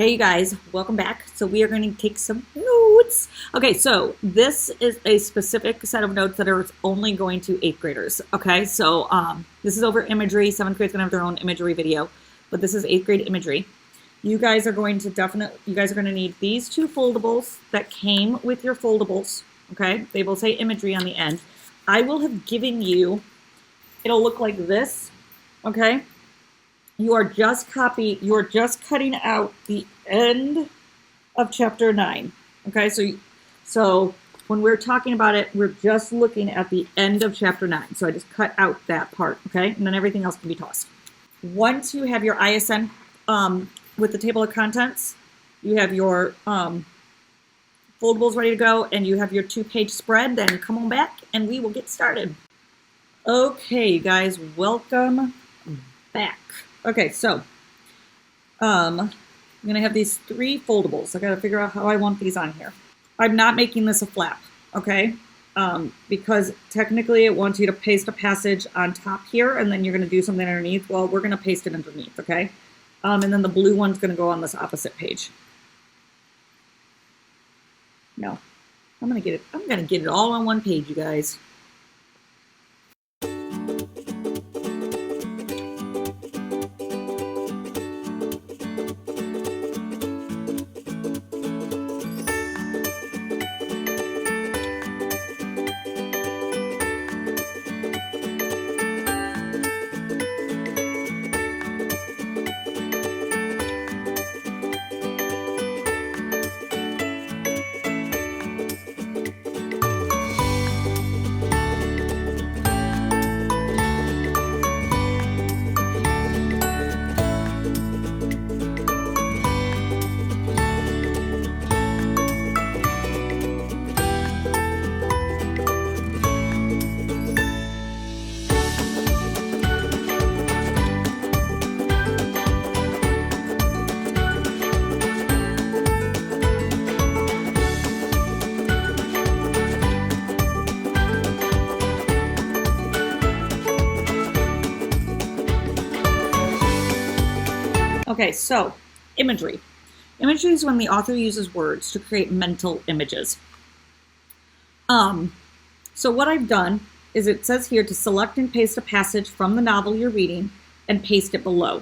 Hey you guys, welcome back. So we are going to take some notes. Okay, so this is a specific set of notes that are only going to 8th graders. Okay, so this is over imagery. 7th grade's gonna have their own imagery video, but this is 8th grade imagery. You guys are going to need these two foldables that came with your foldables. Okay, they will say imagery on the end. I will have given you, it'll look like this. Okay. You are just cutting out the end of chapter 9. Okay, so when we're talking about it, we're just looking at the end of chapter 9. So I just cut out that part, okay? And then everything else can be tossed. Once you have your ISN with the table of contents, you have your foldables ready to go, and you have your 2-page spread, then come on back and we will get started. Okay, guys, welcome back. Okay, so I'm going to have these 3 foldables. I got to figure out how I want these on here. I'm not making this a flap, okay? Because technically it wants you to paste a passage on top here, and then you're going to do something underneath. Well, we're going to paste it underneath, okay? And then the blue one's going to go on this opposite page. No, I'm going to get it all on one page, you guys. Okay, so imagery. Imagery is when the author uses words to create mental images. So what I've done is it says here to select and paste a passage from the novel you're reading and paste it below.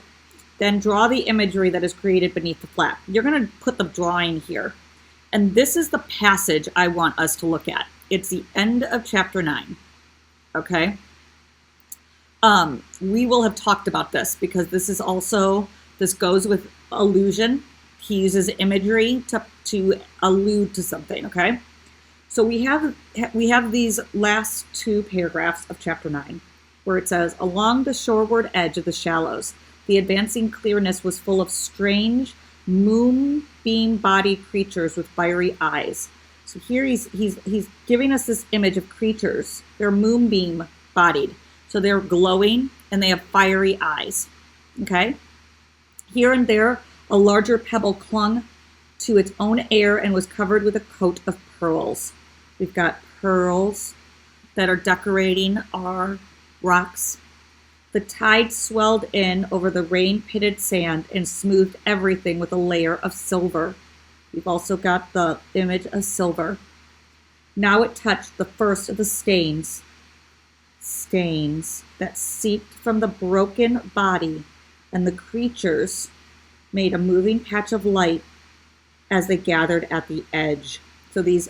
Then draw the imagery that is created beneath the flap. You're going to put the drawing here. And this is the passage I want us to look at. It's the end of chapter 9. Okay? We will have talked about this because this goes with allusion. He uses imagery to allude to something, okay? So we have these last 2 paragraphs of chapter 9 where it says, along the shoreward edge of the shallows, the advancing clearness was full of strange moonbeam-bodied creatures with fiery eyes. So here he's giving us this image of creatures. They're moonbeam-bodied. So they're glowing and they have fiery eyes, okay? Here and there, a larger pebble clung to its own air and was covered with a coat of pearls. We've got pearls that are decorating our rocks. The tide swelled in over the rain-pitted sand and smoothed everything with a layer of silver. We've also got the image of silver. Now it touched the first of the stains that seeped from the broken body, and the creatures made a moving patch of light as they gathered at the edge. So these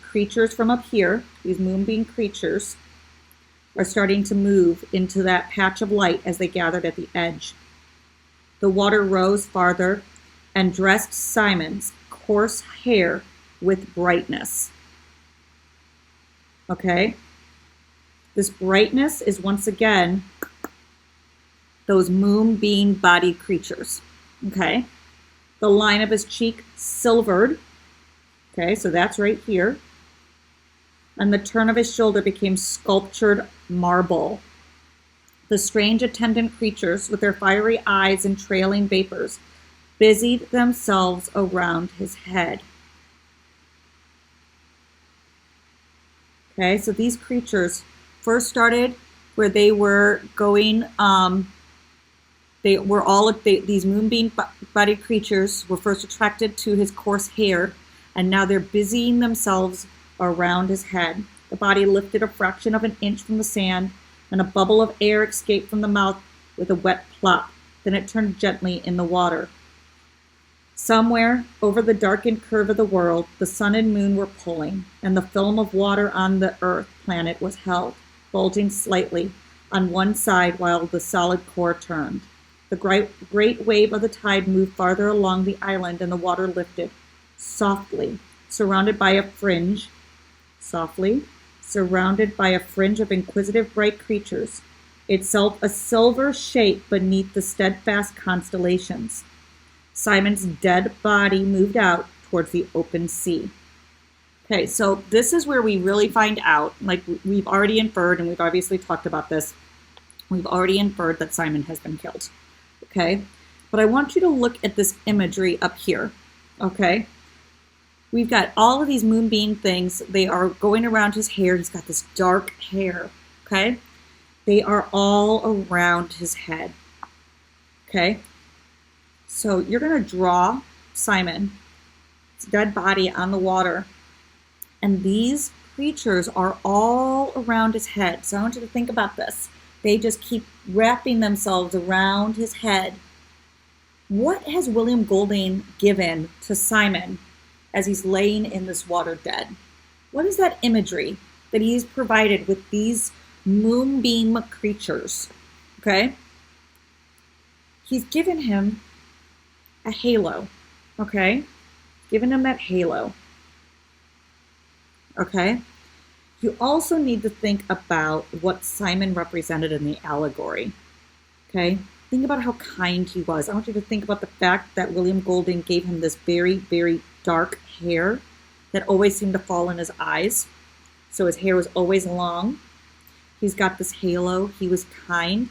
creatures from up here, these moonbeam creatures, are starting to move into that patch of light as they gathered at the edge. The water rose farther and dressed Simon's coarse hair with brightness. Okay? This brightness is once again those moonbeam-bodied creatures, okay? The line of his cheek silvered, okay, so that's right here. And the turn of his shoulder became sculptured marble. The strange attendant creatures, with their fiery eyes and trailing vapors, busied themselves around his head. Okay, so these creatures first started where they were going these moonbeam-bodied creatures were first attracted to his coarse hair, and now they're busying themselves around his head. The body lifted a fraction of an inch from the sand, and a bubble of air escaped from the mouth with a wet plop. Then it turned gently in the water. Somewhere over the darkened curve of the world, the sun and moon were pulling, and the film of water on the Earth planet was held, bulging slightly on one side while the solid core turned. The great wave of the tide moved farther along the island, and the water lifted, softly, surrounded by a fringe of inquisitive bright creatures, itself a silver shape beneath the steadfast constellations. Simon's dead body moved out towards the open sea. Okay, so this is where we really find out, like we've already inferred, and we've obviously talked about this, we've already inferred that Simon has been killed. Okay, but I want you to look at this imagery up here. Okay, we've got all of these moonbeam things. They are going around his hair. He's got this dark hair. Okay, they are all around his head. Okay, so you're going to draw Simon's dead body on the water, and these creatures are all around his head. So I want you to think about this. They just keep wrapping themselves around his head. What has William Golding given to Simon as he's laying in this water dead? What is that imagery that he's provided with these moonbeam creatures? Okay? He's given him a halo. Okay? Given him that halo. Okay? You also need to think about what Simon represented in the allegory. Okay? Think about how kind he was. I want you to think about the fact that William Golding gave him this very, very dark hair that always seemed to fall in his eyes. So his hair was always long. He's got this halo. He was kind.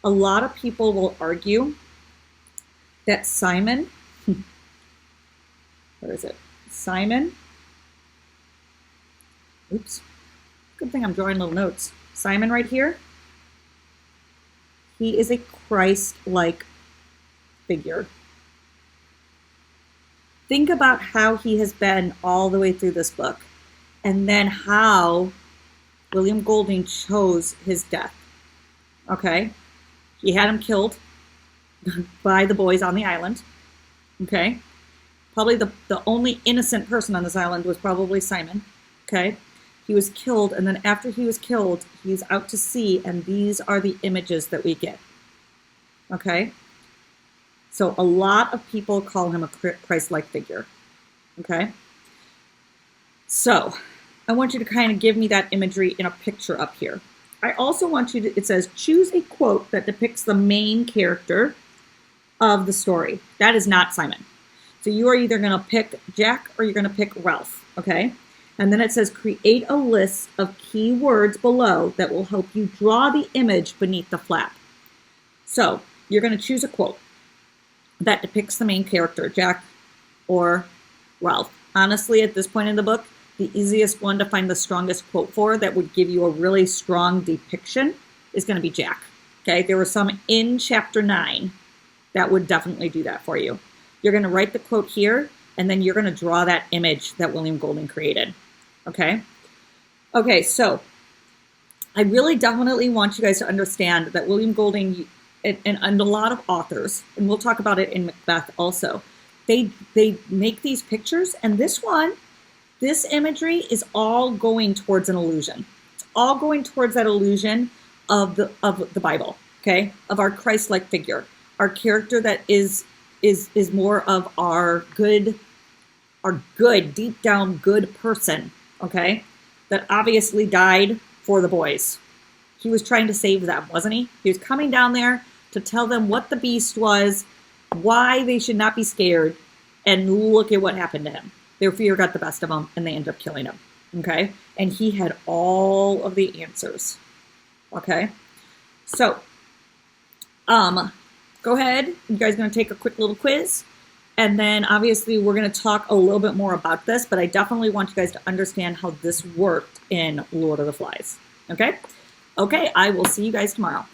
A lot of people will argue that Simon, where is it? Simon, oops. Good thing I'm drawing little notes. Simon right here, he is a Christ-like figure. Think about how he has been all the way through this book, and then how William Golding chose his death. Okay? He had him killed by the boys on the island. Okay? Probably the only innocent person on this island was probably Simon. Okay? He was killed, and then after he was killed, he's out to sea, and these are the images that we get. Okay? So a lot of people call him a Christ-like figure. Okay? So I want you to kind of give me that imagery in a picture up here. I also want you to, it says, choose a quote that depicts the main character of the story. That is not Simon. So you are either going to pick Jack or you're going to pick Ralph. Okay? And then it says, create a list of key words below that will help you draw the image beneath the flap. So you're going to choose a quote that depicts the main character, Jack or Ralph. Honestly, at this point in the book, the easiest one to find the strongest quote for that would give you a really strong depiction is going to be Jack. Okay, there were some in chapter 9 that would definitely do that for you. You're going to write the quote here, and then you're going to draw that image that William Golding created. Okay? Okay, so I really definitely want you guys to understand that William Golding and a lot of authors, and we'll talk about it in Macbeth also, they make these pictures, and this imagery is all going towards an illusion. It's all going towards that illusion of the Bible, okay? Of our Christ-like figure, our character that is more of our good, deep down good person, okay? That obviously died for the boys. He was trying to save them, wasn't he? He was coming down there to tell them what the beast was, why they should not be scared, and look at what happened to him. Their fear got the best of them, and they ended up killing him, okay? And he had all of the answers, okay? So, go ahead. You guys are going to take a quick little quiz. And then obviously we're going to talk a little bit more about this, but I definitely want you guys to understand how this worked in Lord of the Flies. Okay? Okay, I will see you guys tomorrow.